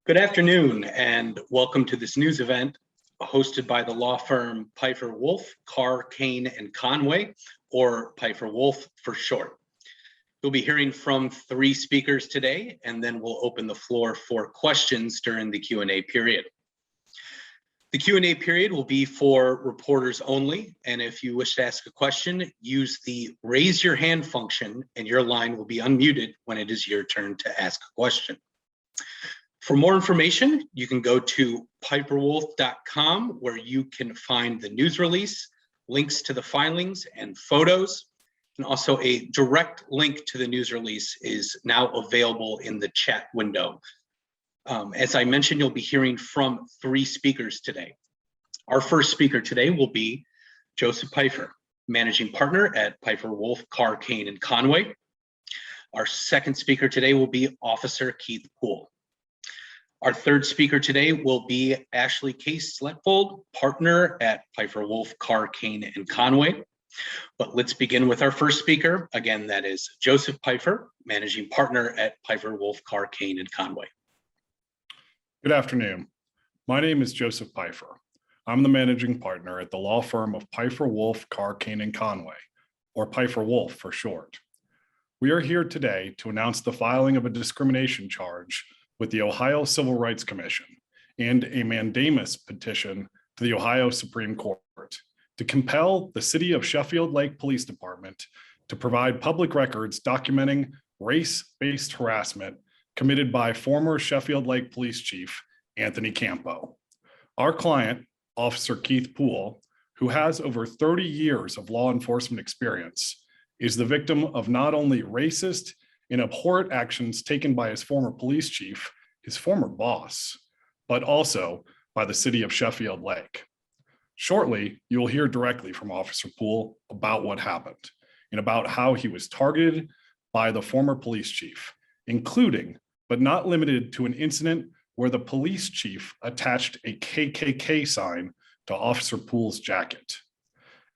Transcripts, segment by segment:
Good afternoon and welcome to this news event hosted by the law firm Peiffer Wolf, Carr, Kane, and Conway, or Peiffer Wolf for short. You'll be hearing from three speakers today, and then we'll open the floor for questions during the Q&A period. The Q&A period will be for reporters only, and if you wish to ask a question, use the raise your hand function and your line will be unmuted when it is your turn to ask a question. For more information, you can go to peifferwolf.com where you can find the news release, links to the filings and photos, and also a direct link to the news release is now available in the chat window. As I mentioned, you'll be hearing from three speakers today. Our first speaker today will be Joseph Peiffer, managing partner at Peiffer Wolf, Carr, Kane, and Conway. Our second speaker today will be Officer Keith Poole. Our third speaker today will be Ashlie Sletvold, partner at Peiffer Wolf, Carr, Kane, and Conway. But let's begin with our first speaker. Again, that is Joseph Peiffer, managing partner at Peiffer Wolf, Carr, Kane, and Conway. Good afternoon. My name is Joseph Peiffer. I'm the managing partner at the law firm of Peiffer Wolf, Carr, Kane, and Conway, or Peiffer Wolf for short. We are here today to announce the filing of a discrimination charge with the Ohio Civil Rights Commission and a mandamus petition to the Ohio Supreme Court to compel the City of Sheffield Lake Police Department to provide public records documenting race-based harassment committed by former Sheffield Lake Police Chief Anthony Campo. Our client, Officer Keith Poole, who has over 30 years of law enforcement experience, is the victim of not only racist and abhorrent actions taken by his former police chief, his former boss, but also by the City of Sheffield Lake. Shortly, you will hear directly from Officer Poole about what happened and about how he was targeted by the former police chief, including, but not limited to, an incident where the police chief attached a KKK sign to Officer Poole's jacket.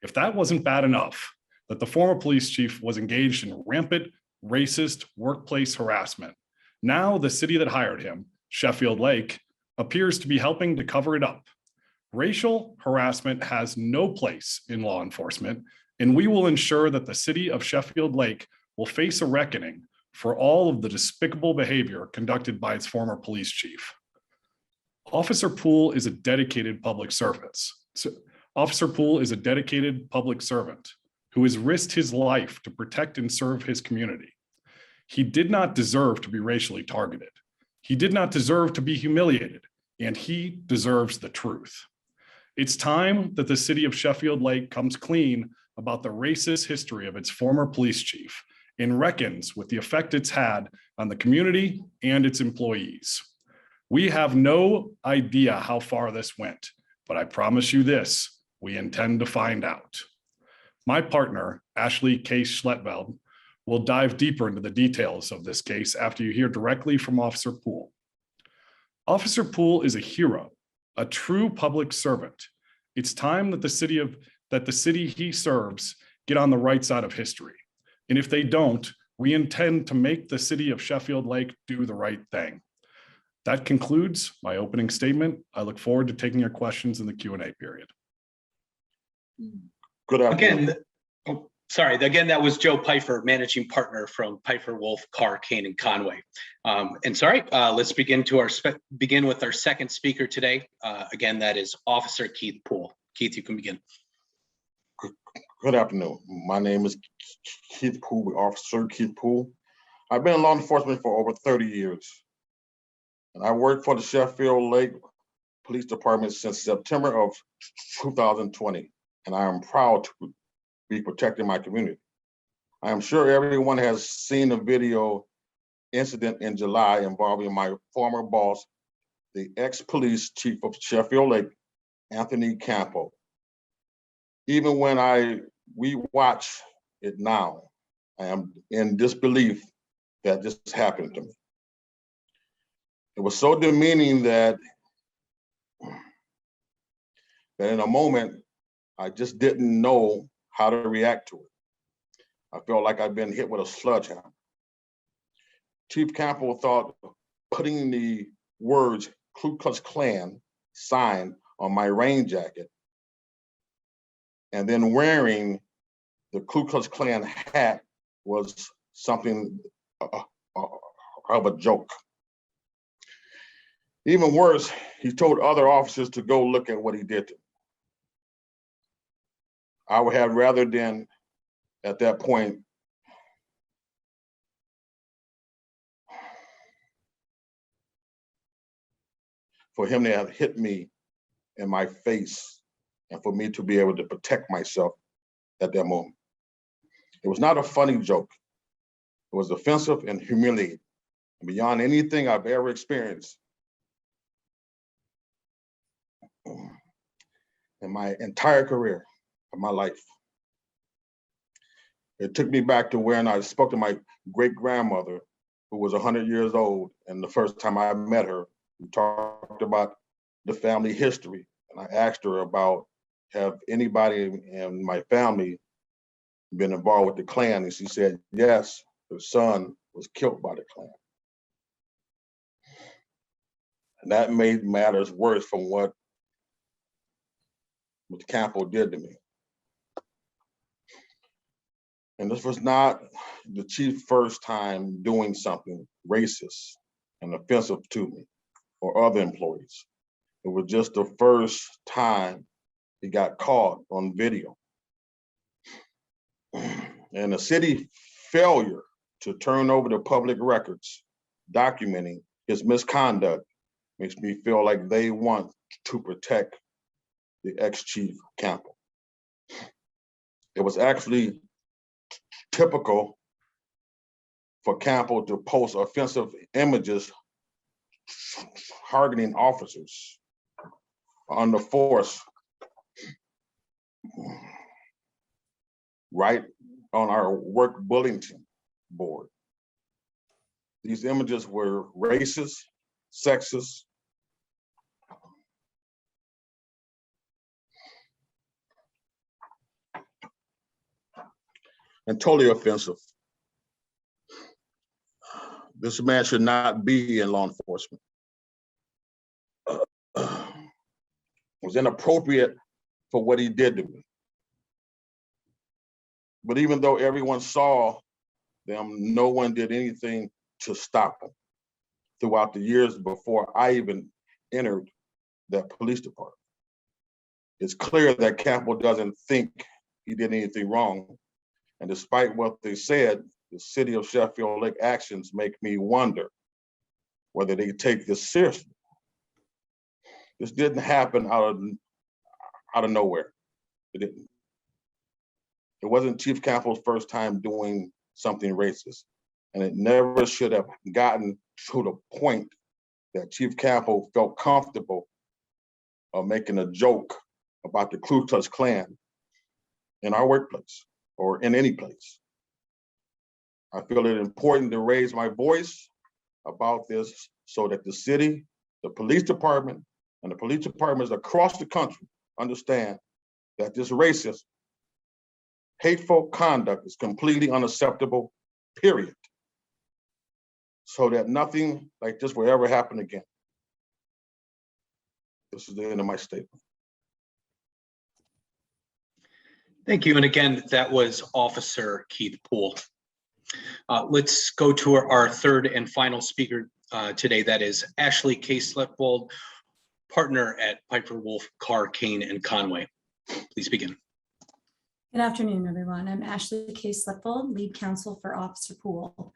If that wasn't bad enough, that the former police chief was engaged in rampant racist workplace harassment, now the city that hired him, Sheffield Lake, appears to be helping to cover it up. Racial harassment has no place in law enforcement, and we will ensure that the City of Sheffield Lake will face a reckoning for all of the despicable behavior conducted by its former police chief. Officer Poole is a dedicated public servant. Officer Poole is a dedicated public servant who has risked his life to protect and serve his community. He did not deserve to be racially targeted. He did not deserve to be humiliated, and he deserves the truth. It's time that the City of Sheffield Lake comes clean about the racist history of its former police chief and reckons with the effect it's had on the community and its employees. We have no idea how far this went, but I promise you this, we intend to find out. My partner, Ashlie Sletvold, will dive deeper into the details of this case after you hear directly from Officer Poole. Officer Poole is a hero, a true public servant. It's time that the city he serves get on the right side of history. And if they don't, we intend to make the City of Sheffield Lake do the right thing. That concludes my opening statement. I look forward to taking your questions in the Q&A period. Good afternoon. Again, that was Joe Peiffer, managing partner from Peiffer Wolf, Carr, Kane, and Conway. Let's begin with our second speaker today. Again, that is Officer Keith Poole. Keith, you can begin. Good afternoon. My name is Keith Poole, Officer Keith Poole. I've been in law enforcement for over 30 years. And I worked for the Sheffield Lake Police Department since September of 2020. And I am proud to be protecting my community. I am sure everyone has seen the video incident in July involving my former boss, the ex-police chief of Sheffield Lake, Anthony Campo. Even when we watch it now, I am in disbelief that this happened to me. It was so demeaning that in a moment, I just didn't know how to react to it. I felt like I'd been hit with a sledgehammer. Chief Campo thought putting the words Ku Klux Klan sign on my rain jacket, and then wearing the Ku Klux Klan hat was something of a joke. Even worse, he told other officers to go look at what he did to me. I would have rather than, at that point, for him to have hit me in my face and for me to be able to protect myself at that moment. It was not a funny joke. It was offensive and humiliating, beyond anything I've ever experienced in my entire career of my life. It took me back to when I spoke to my great-grandmother, who was 100 years old, and the first time I met her, we talked about the family history, and I asked her about, have anybody in my family been involved with the Klan? And she said, yes, her son was killed by the Klan. And that made matters worse from what Campo did to me. And this was not the chief's first time doing something racist and offensive to me or other employees. It was just the first time he got caught on video. And the city failure to turn over the public records documenting his misconduct makes me feel like they want to protect the ex-chief Campo. It was actually typical for Campo to post offensive images targeting officers on the force right on our work bulletin board. These images were racist, sexist, and totally offensive. This man should not be in law enforcement. It was inappropriate for what he did to me. But even though everyone saw them, no one did anything to stop them throughout the years before I even entered that police department. It's clear that Campo doesn't think he did anything wrong. And despite what they said, the city of Sheffield Lake actions make me wonder whether they take this seriously. This didn't happen out of nowhere. It didn't. It wasn't Chief Campo's first time doing something racist, and it never should have gotten to the point that Chief Campo felt comfortable making a joke about the Ku Klux Klan in our workplace or in any place. I feel it important to raise my voice about this so that the city, the police department, and the police departments across the country understand that this racist, hateful conduct is completely unacceptable, period. So that nothing like this will ever happen again. This is the end of my statement. Thank you. And again, that was Officer Keith Poole. Let's go to our third and final speaker today. That is Ashlie K. Sletvold, partner at Peiffer, Wolf, Carr, Kane, and Conway. Please begin. Good afternoon, everyone. I'm Ashlie K. Sletvold, lead counsel for Officer Poole.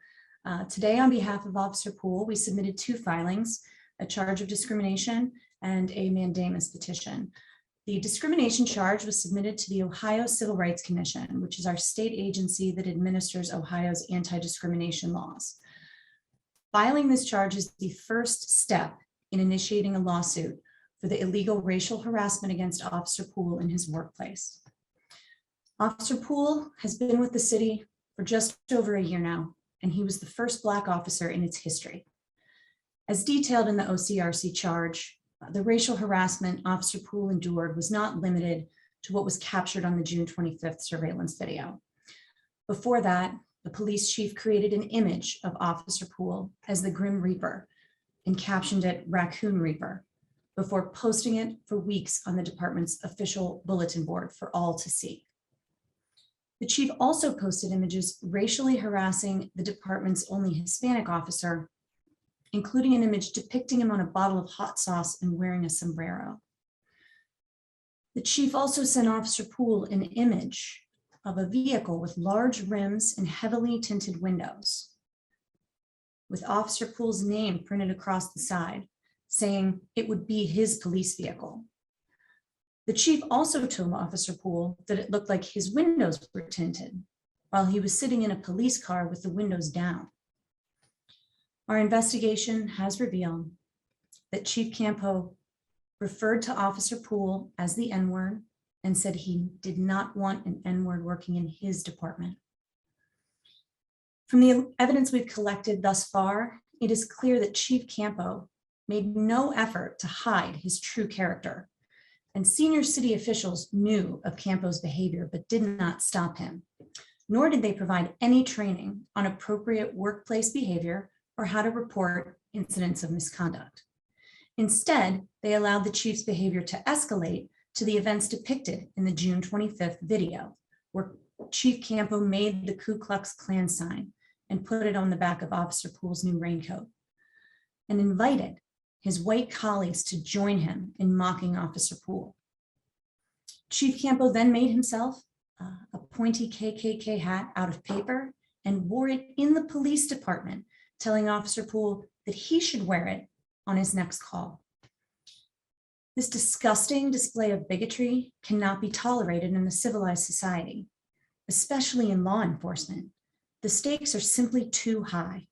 Today, on behalf of Officer Poole, we submitted two filings, a charge of discrimination and a mandamus petition. The discrimination charge was submitted to the Ohio Civil Rights Commission, which is our state agency that administers Ohio's anti-discrimination laws. Filing this charge is the first step in initiating a lawsuit for the illegal racial harassment against Officer Poole in his workplace. Officer Poole has been with the city for just over a year now, and he was the first Black officer in its history. As detailed in the OCRC charge, the racial harassment Officer Poole endured was not limited to what was captured on the June 25th surveillance video. Before that, the police chief created an image of Officer Poole as the Grim Reaper, and captioned it "Raccoon Reaper" before posting it for weeks on the department's official bulletin board for all to see. The chief also posted images racially harassing the department's only Hispanic officer, including an image depicting him on a bottle of hot sauce and wearing a sombrero. The chief also sent Officer Poole an image of a vehicle with large rims and heavily tinted windows, with Officer Poole's name printed across the side, saying it would be his police vehicle. The chief also told Officer Poole that it looked like his windows were tinted while he was sitting in a police car with the windows down. Our investigation has revealed that Chief Campo referred to Officer Poole as the N-word and said he did not want an N-word working in his department. From the evidence we've collected thus far, it is clear that Chief Campo made no effort to hide his true character, and senior city officials knew of Campo's behavior but did not stop him, nor did they provide any training on appropriate workplace behavior or how to report incidents of misconduct. Instead, they allowed the chief's behavior to escalate to the events depicted in the June 25th video, where Chief Campo made the Ku Klux Klan sign and put it on the back of Officer Poole's new raincoat, and invited his white colleagues to join him in mocking Officer Poole. Chief Campo then made himself a pointy KKK hat out of paper and wore it in the police department, telling Officer Poole that he should wear it on his next call. This disgusting display of bigotry cannot be tolerated in a civilized society, especially in law enforcement. The stakes are simply too high.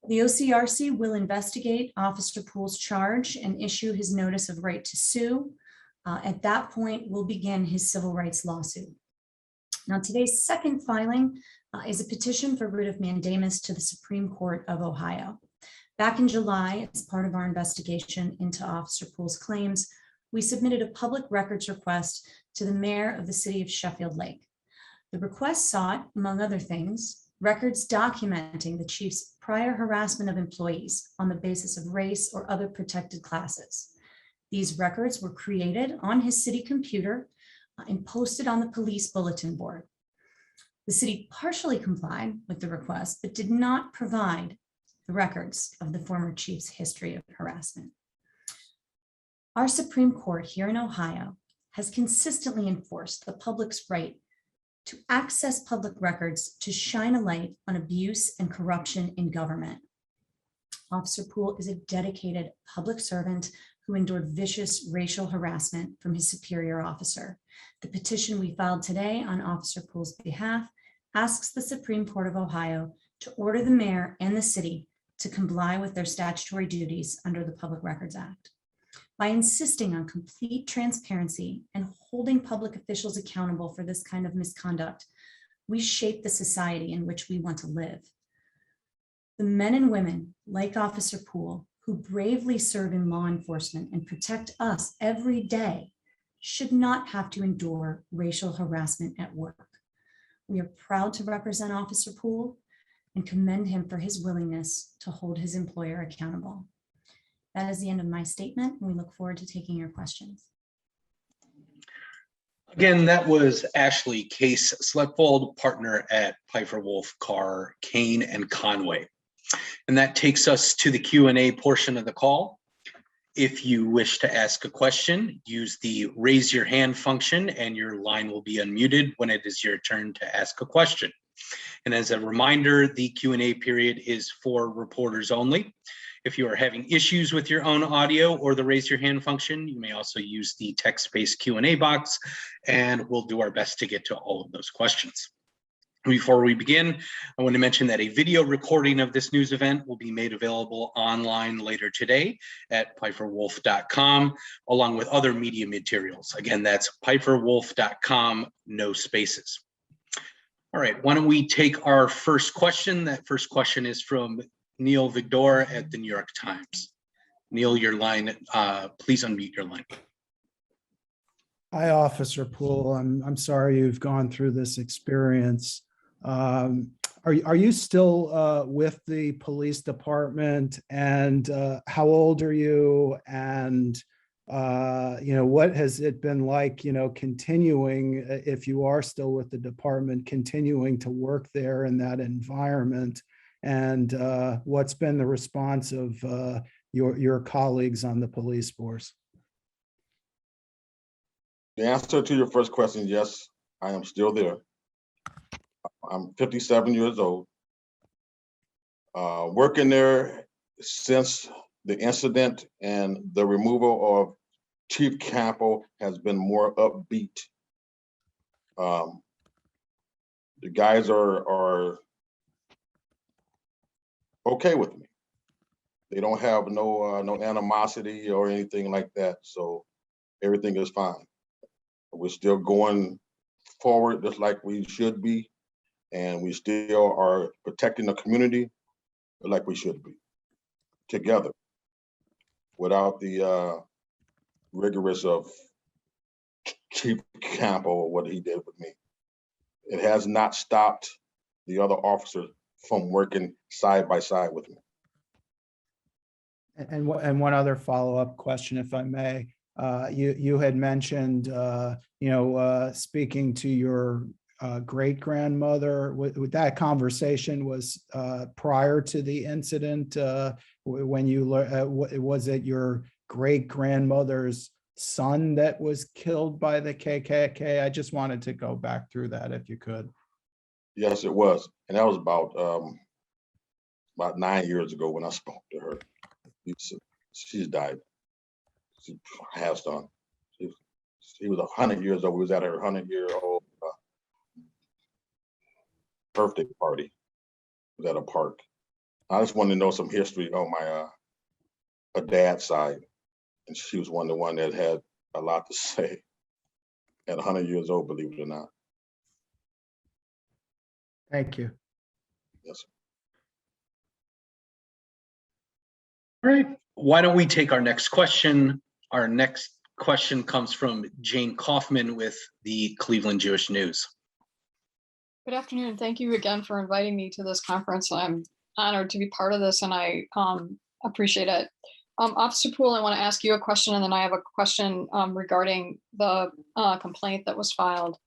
The OCRC will investigate Officer Poole's charge and issue his notice of right to sue. At that point, we'll begin his civil rights lawsuit. Now, today's second filing is a petition for writ of mandamus to the Supreme Court of Ohio. Back in July, as part of our investigation into Officer Poole's claims, we submitted a public records request to the mayor of the city of Sheffield Lake. The request sought, among other things, records documenting the chief's prior harassment of employees on the basis of race or other protected classes. These records were created on his city computer and posted on the police bulletin board. The city partially complied with the request, but did not provide the records of the former chief's history of harassment. Our Supreme Court here in Ohio has consistently enforced the public's right to access public records to shine a light on abuse and corruption in government. Officer Poole is a dedicated public servant who endured vicious racial harassment from his superior officer. The petition we filed today on Officer Poole's behalf asks the Supreme Court of Ohio to order the mayor and the city to comply with their statutory duties under the Public Records Act. By insisting on complete transparency and holding public officials accountable for this kind of misconduct, we shape the society in which we want to live. The men and women like Officer Poole who bravely serve in law enforcement and protect us every day should not have to endure racial harassment at work. We are proud to represent Officer Poole and commend him for his willingness to hold his employer accountable. That is the end of my statement, and we look forward to taking your questions. Again, that was Ashlie Case Sletvold, partner at Peiffer, Wolf, Carr, Kane, and Conway. And that takes us to the Q&A portion of the call. If you wish to ask a question, use the raise your hand function and your line will be unmuted when it is your turn to ask a question. And as a reminder, the Q&A period is for reporters only. If you are having issues with your own audio or the raise your hand function, you may also use the text-based Q&A box, and we'll do our best to get to all of those questions. Before we begin, I want to mention that a video recording of this news event will be made available online later today at peifferwolf.com, along with other media materials. Again, that's peifferwolf.com, no spaces. All right, why don't we take our first question? That first question is from Neil Vigdor at the New York Times. Neil, your line, please unmute your line. Hi, Officer Poole. I'm sorry you've gone through this experience. are you still with the police department, and how old are you? And what has it been like, continuing, if you are still with the department, continuing to work there in that environment? And what's been the response of your colleagues on the police force? The answer to your first question, yes, I am still there. I'm 57 years old. Working there since the incident and the removal of Chief Campbell has been more upbeat. The guys are okay with me. They don't have no animosity or anything like that, so everything is fine. We're still going forward just like we should be, and we still are protecting the community like we should be, together, without the rigorous of Chief Campbell, what he did with me. It has not stopped the other officers from working side by side with me. And one other follow-up question, if I may. You had mentioned, speaking to your great-grandmother. That conversation was prior to the incident, when you was it your great-grandmother's son that was killed by the KKK? I just wanted to go back through that, if you could. Yes, it was, and that was about 9 years ago when I spoke to her. She's died. She passed on. She was 100 years old. We was at her 100-year-old birthday party. It was at a park. I just wanted to know some history on my her dad's side, and she was the one that had a lot to say at 100 years old, believe it or not. Thank you. Yes, sir. All right, why don't we take our next question? Our next question comes from Jane Kaufman with the Cleveland Jewish News. Good afternoon. Thank you again for inviting me to this conference. I'm honored to be part of this, and I appreciate it. Officer Poole, I want to ask you a question, and then I have a question regarding the complaint that was filed.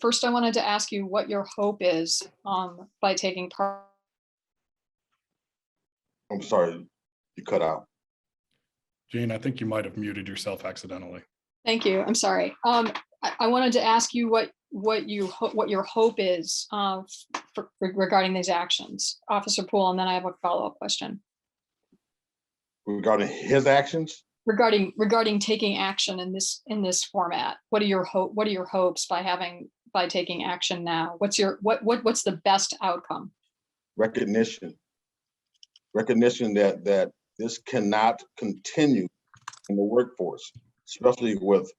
First, I wanted to ask you what your hope is by taking part. I'm sorry, you cut out. Jane, I think you might have muted yourself accidentally. Thank you. I'm sorry. I wanted to ask you what your hope is regarding these actions, Officer Poole, and then I have a follow-up question. Regarding his actions? Regarding taking action in this format. What are your hopes by taking action now? What's the best outcome? Recognition that this cannot continue in the workforce, especially with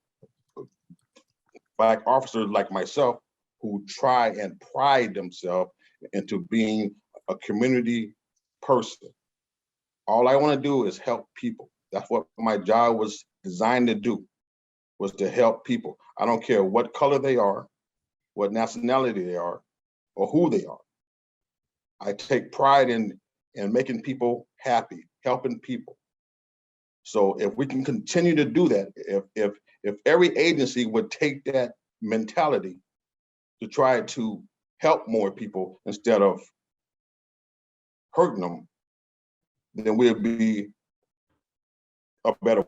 Black officers like myself who try and pride themselves into being a community person. All I want to do is help people. That's what my job was designed to do, was to help people. I don't care what color they are, what nationality they are, or who they are. I take pride in making people happy, helping people. So if we can continue to do that, if every agency would take that mentality to try to help more people instead of hurting them, then we'll be a better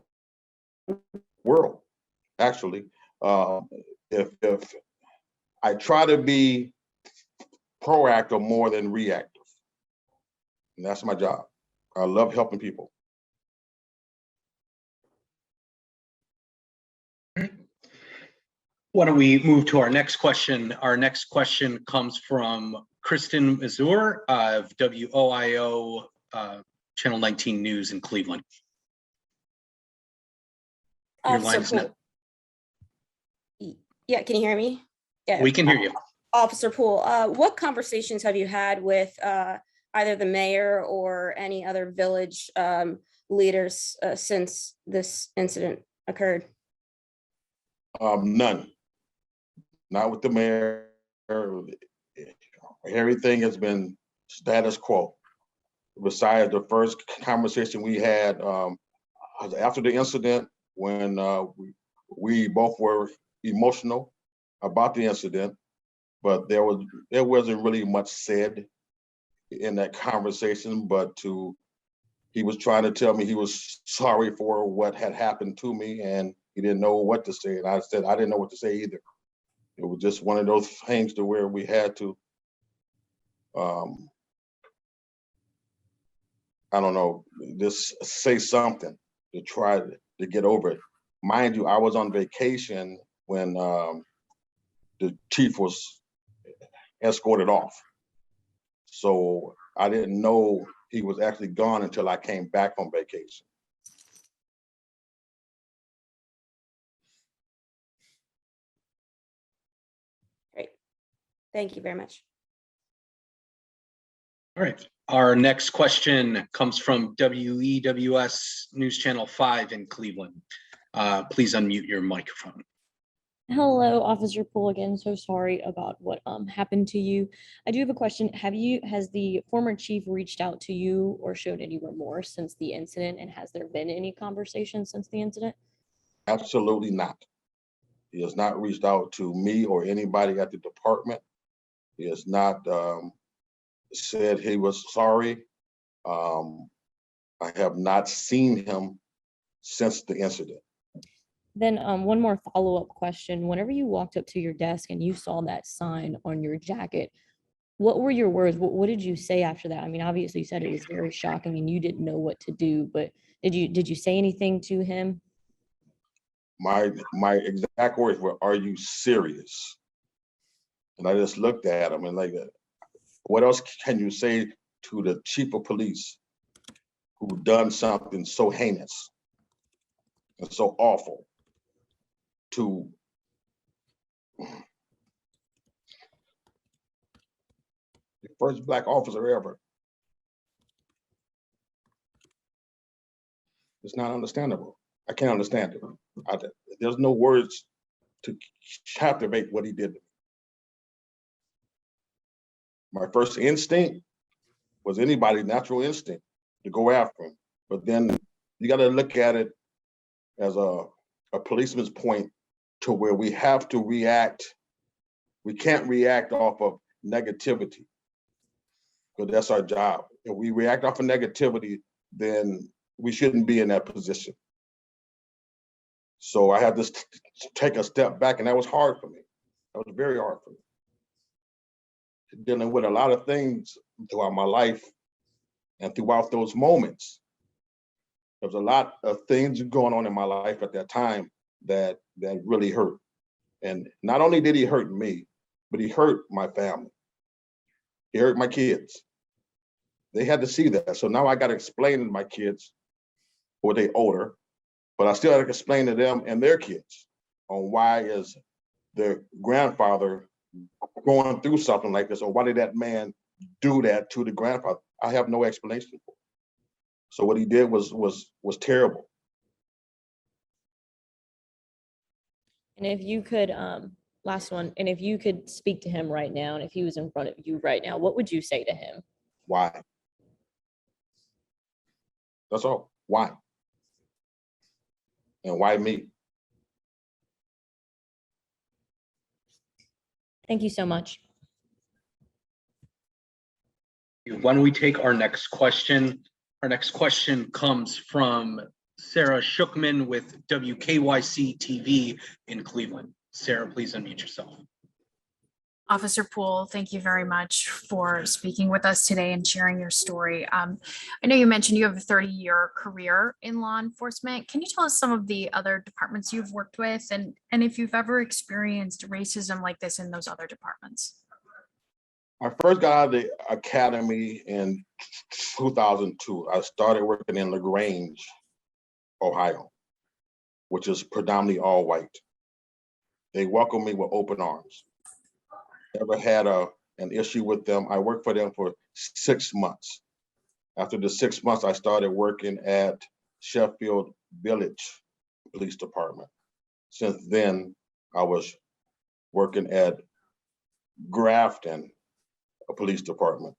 world. Actually, if I try to be proactive more than reactive, and that's my job. I love helping people. Why don't we move to our next question? Our next question comes from Kristen Mazur of WOIO Channel 19 News in Cleveland. Your line is now. Yeah, can you hear me? Yeah, we can hear you. Officer Poole, what conversations have you had with either the mayor or any other village leaders since this incident occurred? None. Not with the mayor. Everything has been status quo. Besides the first conversation we had after the incident, when we both were emotional about the incident, but there wasn't really much said in that conversation, but he was trying to tell me he was sorry for what had happened to me, and he didn't know what to say. And I said I didn't know what to say either. It was just one of those things to where we had to, I don't know, just say something to try to get over it. Mind you, I was on vacation when the chief was escorted off. So I didn't know he was actually gone until I came back from vacation. Great. Thank you very much. All right. Our next question comes from WEWS News Channel 5 in Cleveland. Please unmute your microphone. Hello, Officer Poole again. So sorry about what happened to you. I do have a question. Has the former chief reached out to you or showed any remorse since the incident? And has there been any conversation since the incident? Absolutely not. He has not reached out to me or anybody at the department. He has not said he was sorry. I have not seen him since the incident. Then one more follow-up question. Whenever you walked up to your desk and you saw that sign on your jacket, what were your words? What did you say after that? I mean, obviously you said it was very shocking and you didn't know what to do, but did you say anything to him? My exact words were, "Are you serious?" And I just looked at him and like, what else can you say to the chief of police who done something so heinous and so awful to the first Black officer ever? It's not understandable. I can't understand it. There's no words to captivate what he did. My first instinct was anybody's natural instinct to go after him. But then you got to look at it as a policeman's point to where we have to react. We can't react off of negativity, because that's our job. If we react off of negativity, then we shouldn't be in that position. So I had to take a step back, and that was hard for me. That was very hard for me. Dealing with a lot of things throughout my life, and throughout those moments, there was a lot of things going on in my life at that time that really hurt. And not only did he hurt me, but he hurt my family. He hurt my kids. They had to see that. So now I got to explain to my kids, or they older, but I still had to explain to them and their kids on why is their grandfather going through something like this, or why did that man do that to the grandfather? I have no explanation for it. So what he did was terrible. And if you could, last one, and if you could speak to him right now, and if he was in front of you right now, what would you say to him? Why? That's all. Why? And why me? Thank you so much. Why don't we take our next question? Our next question comes from Sarah Shookman with WKYC TV in Cleveland. Sarah, please unmute yourself. Officer Poole, thank you very much for speaking with us today and sharing your story. I know you mentioned you have a 30-year career in law enforcement. Can you tell us some of the other departments you've worked with, and if you've ever experienced racism like this in those other departments? I first got out of the academy in 2002. I started working in LaGrange, Ohio, which is predominantly all white. They welcomed me with open arms. Never had an issue with them. I worked for them for 6 months. After the 6 months, I started working at Sheffield Village Police Department. Since then, I was working at Grafton police department.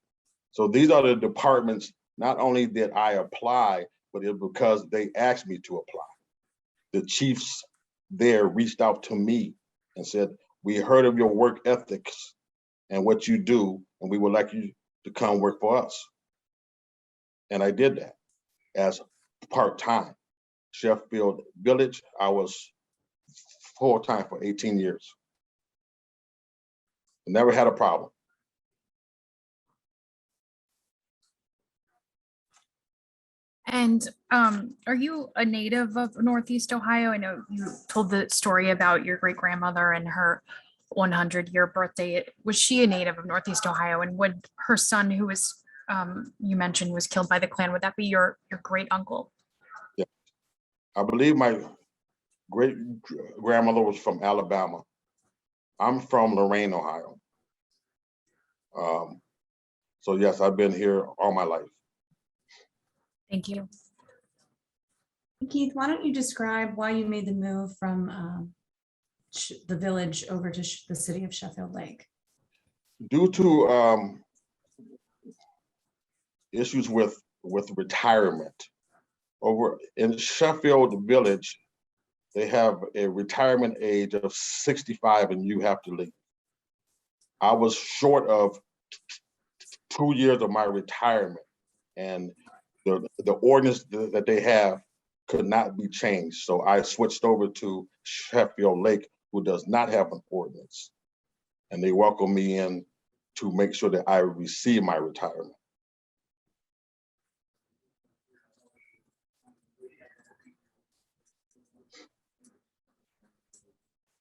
So these are the departments, not only did I apply, but it's because they asked me to apply. The chiefs there reached out to me and said, we heard of your work ethics and what you do, and we would like you to come work for us. And I did that as part-time. Sletvold Village, I was full-time for 18 years. Never had a problem. And are you a native of Northeast Ohio? I know you told the story about your great grandmother and her 100-year birthday. Was she a native of Northeast Ohio? And would her son, who was you mentioned was killed by the Klan, would that be your great uncle? Yeah, I believe my great grandmother was from Alabama. I'm from Lorain, Ohio. So yes, I've been here all my life. Thank you. Keith, why don't you describe why you made the move from the village over to the city of Sheffield Lake? Due to issues with retirement, over in Sheffield Village, they have a retirement age of 65 and you have to leave. I was short of 2 years of my retirement, and the ordinance that they have could not be changed. So I switched over to Sheffield Lake, who does not have an ordinance. And they welcomed me in to make sure that I receive my retirement.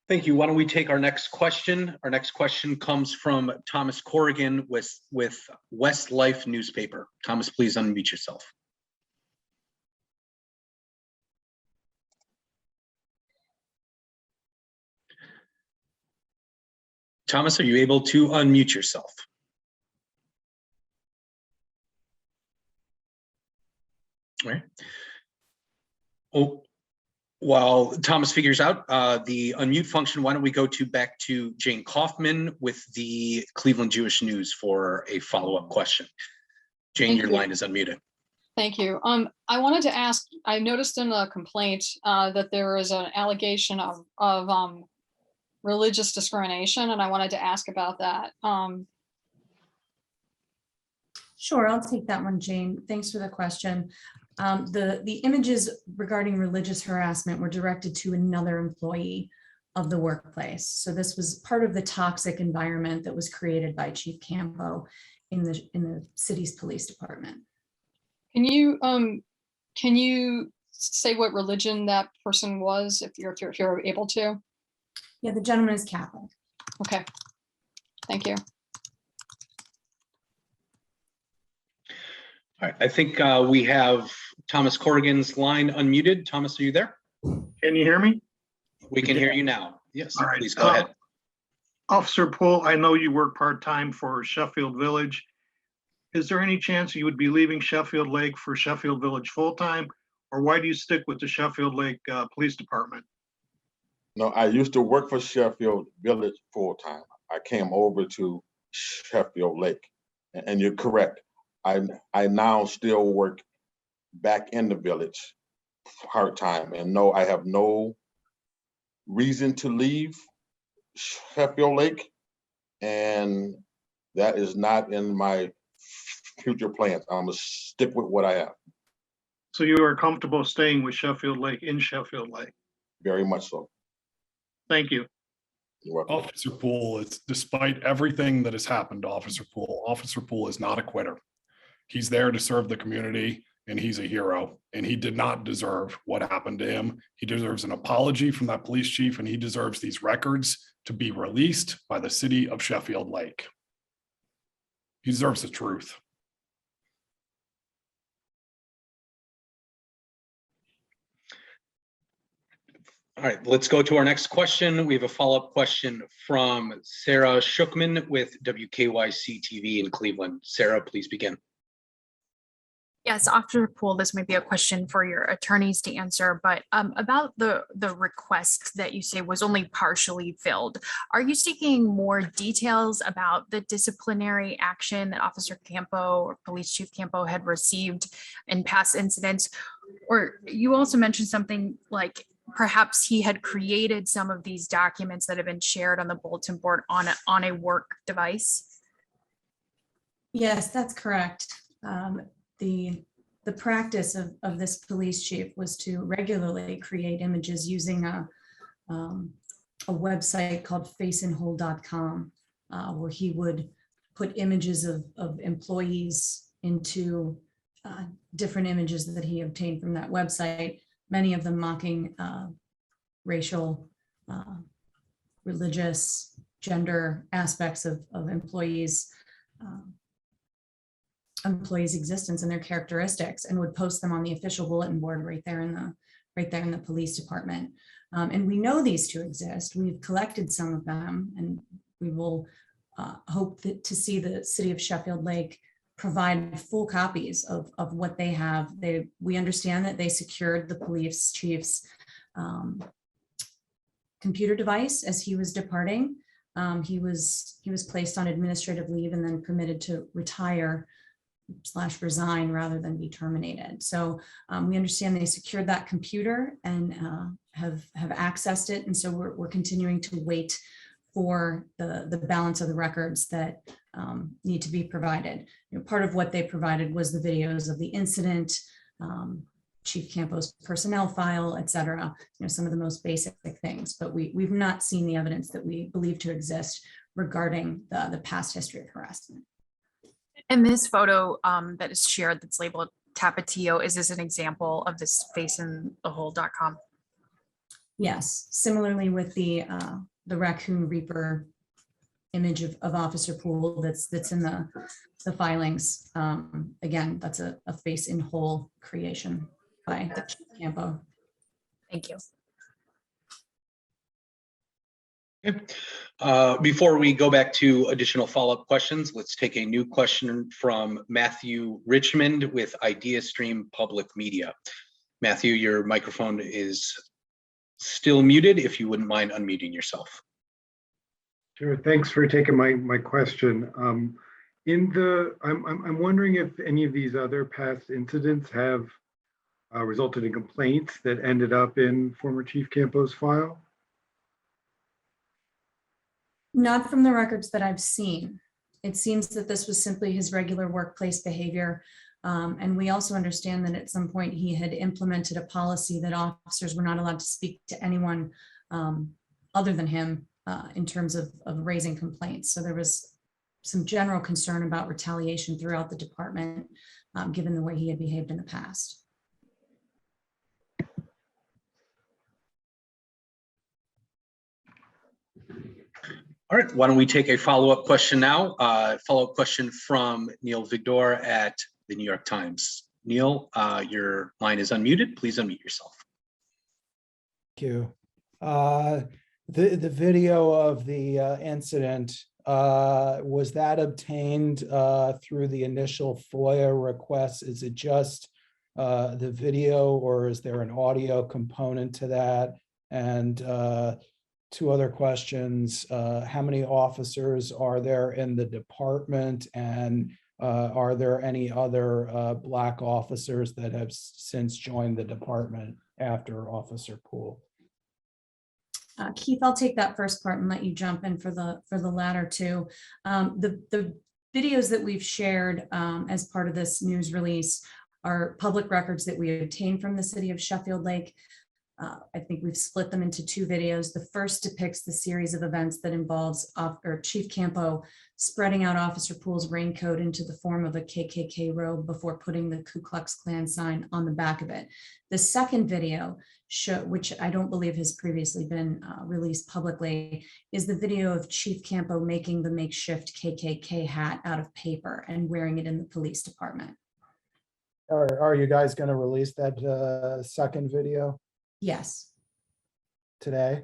Thank you. Why don't we take our next question? Our next question comes from Thomas Corrigan with Westlife newspaper. Thomas, please unmute yourself. Thomas, are you able to unmute yourself? All right. Oh, while Thomas figures out the unmute function, why don't we go back to Jane Kaufman with the Cleveland Jewish News for a follow-up question. Jane, your line is unmuted. Thank you. I wanted to ask, I noticed in the complaint that there is an allegation of religious discrimination, and I wanted to ask about that. Sure, I'll take that one, Jane. Thanks for the question. The images regarding religious harassment were directed to another employee of the workplace. So this was part of the toxic environment that was created by Chief Campo in the city's police department. Can you say what religion that person was, if you're able to? Yeah, the gentleman is Catholic. Okay, thank you. All right, I think we have Thomas Corrigan's line unmuted. Thomas, are you there? Can you hear me? We can hear you now. Yes, All right. please go ahead. Officer Poole, I know you work part-time for Sheffield Village. Is there any chance you would be leaving Sheffield Lake for Sheffield Village full-time? Or why do you stick with the Sheffield Lake Police Department? No, I used to work for Sheffield Village full-time. I came over to Sheffield Lake, and you're correct. I now still work back in the village part-time, and no, I have no reason to leave Sheffield Lake, and that is not in my future plans. I'm gonna stick with what I have. So you are comfortable staying with Sheffield Lake in Sheffield Lake? Very much so. Thank you. You're welcome. Officer Poole, it's despite everything that has happened to Officer Poole is not a quitter. He's there to serve the community, and he's a hero, and he did not deserve what happened to him. He deserves an apology from that police chief, and he deserves these records to be released by the city of Sheffield Lake. He deserves the truth. All right, let's go to our next question. We have a follow-up question from Sarah Shookman with WKYC TV in Cleveland. Sarah, please begin. Yes, Officer Poole, this might be a question for your attorneys to answer, but about the request that you say was only partially filled. Are you seeking more details about the disciplinary action that Officer Campo or Police Chief Campo had received in past incidents? Or you also mentioned something like perhaps he had created some of these documents that have been shared on the bulletin board on a work device? Yes, that's correct. The practice of this police chief was to regularly create images using a website called faceinwhole.com, where he would put images of employees into different images that he obtained from that website, many of them mocking racial, religious, gender aspects of employees' existence and their characteristics, and would post them on the official bulletin board right there in the police department. And we know these two exist. We've collected some of them, and we will hope to see the city of Sheffield Lake provide full copies of what they have. We understand that they secured the police chief's computer device as he was departing. He was placed on administrative leave and then permitted to retire / resign rather than be terminated. So we understand they secured that computer and have accessed it. And so we're continuing to wait for the balance of the records that need to be provided. Part of what they provided was the videos of the incident, Chief Campo's personnel file, et cetera, some of the most basic things, but we've not seen the evidence that we believe to exist regarding the past history of harassment. And this photo that is shared that's labeled Tapatio, is this an example of this faceinthewhole.com? Yes, similarly with the Raccoon Reaper image of Officer Poole that's in the filings. Again, that's a face in whole creation by Chief Campo. Thank you. Okay. Before we go back to additional follow-up questions, let's take a new question from Matthew Richmond with IdeaStream Public Media. Matthew, your microphone is still muted. If you wouldn't mind unmuting yourself. Sure. Thanks for taking my question. I'm wondering if any of these other past incidents have resulted in complaints that ended up in former Chief Campo's file? Not from the records that I've seen. It seems that this was simply his regular workplace behavior. And we also understand that at some point he had implemented a policy that officers were not allowed to speak to anyone other than him in terms of raising complaints. So there was some general concern about retaliation throughout the department, given the way he had behaved in the past. All right, why don't we take a follow-up question now? Follow-up question from Neil Vigdor at the New York Times. Neil, your line is unmuted. Please unmute yourself. Thank you. The video of the incident, was that obtained through the initial FOIA request? Is it just the video, or is there an audio component to that? And two other questions. How many officers are there in the department? And are there any other Black officers that have since joined the department after Officer Poole? Keith, I'll take that first part and let you jump in for the latter two. The videos that we've shared as part of this news release are public records that we obtained from the city of Sheffield Lake. I think we've split them into two videos. The first depicts the series of events that involves Chief Campo spreading out Officer Poole's raincoat into the form of a KKK robe before putting the Ku Klux Klan sign on the back of it. The second video, which I don't believe has previously been released publicly, is the video of Chief Campo making the makeshift KKK hat out of paper and wearing it in the police department. Are you guys going to release that second video? Yes. Today?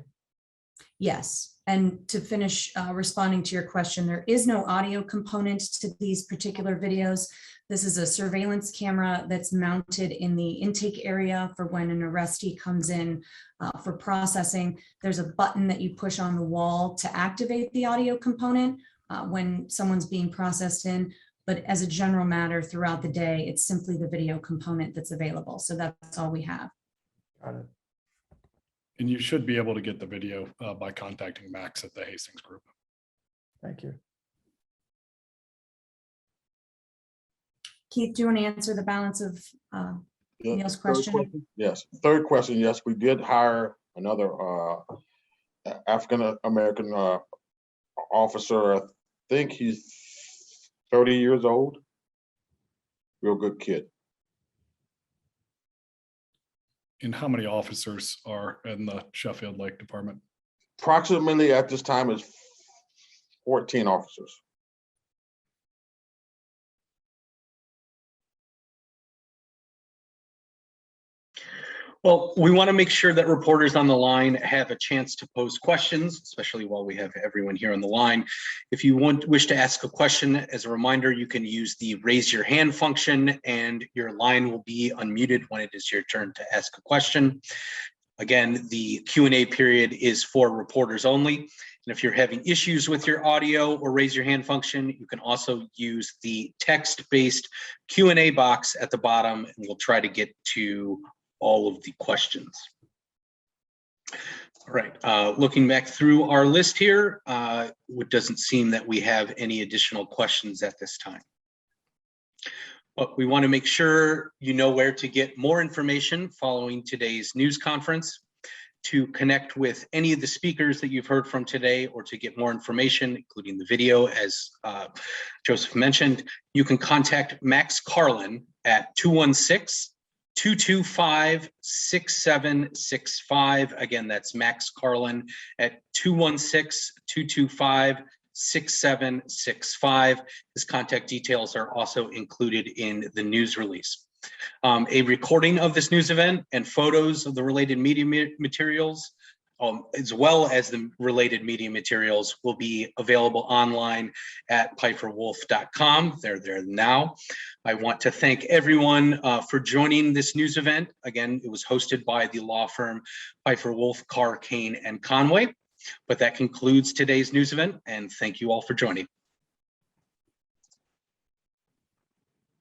Yes. And to finish responding to your question, there is no audio component to these particular videos. This is a surveillance camera that's mounted in the intake area for when an arrestee comes in for processing. There's a button that you push on the wall to activate the audio component when someone's being processed in. But as a general matter, throughout the day, it's simply the video component that's available. So that's all we have. Got it. And you should be able to get the video by contacting Max at the Hastings Group. Thank you. Keith, do you want to answer the balance of Yeah, Neil's third question? Yes. Third question, yes, we did hire another African-American officer. I think he's 30 years old. Real good kid. And how many officers are in the Sheffield Lake Department? Approximately at this time is 14 officers. Well, we want to make sure that reporters on the line have a chance to pose questions, especially while we have everyone here on the line. If you wish to ask a question, as a reminder, you can use the raise your hand function and your line will be unmuted when it is your turn to ask a question. Again, the Q&A period is for reporters only. And if you're having issues with your audio or raise your hand function, you can also use the text-based Q&A box at the bottom, and we'll try to get to all of the questions. All right, looking back through our list here, it doesn't seem that we have any additional questions at this time. But we want to make sure you know where to get more information following today's news conference. To connect with any of the speakers that you've heard from today, or to get more information, including the video, as Joseph mentioned, you can contact Max Carlin at 216-225-6765. Again, that's Max Carlin at 216-225-6765. His contact details are also included in the news release. A recording of this news event and photos of the related media materials, as well as the related media materials, will be available online at peifferwolf.com. They're there now. I want to thank everyone for joining this news event. Again, it was hosted by the law firm Peiffer, Wolf, Carr, Kane, and Conway. But that concludes today's news event, and thank you all for joining.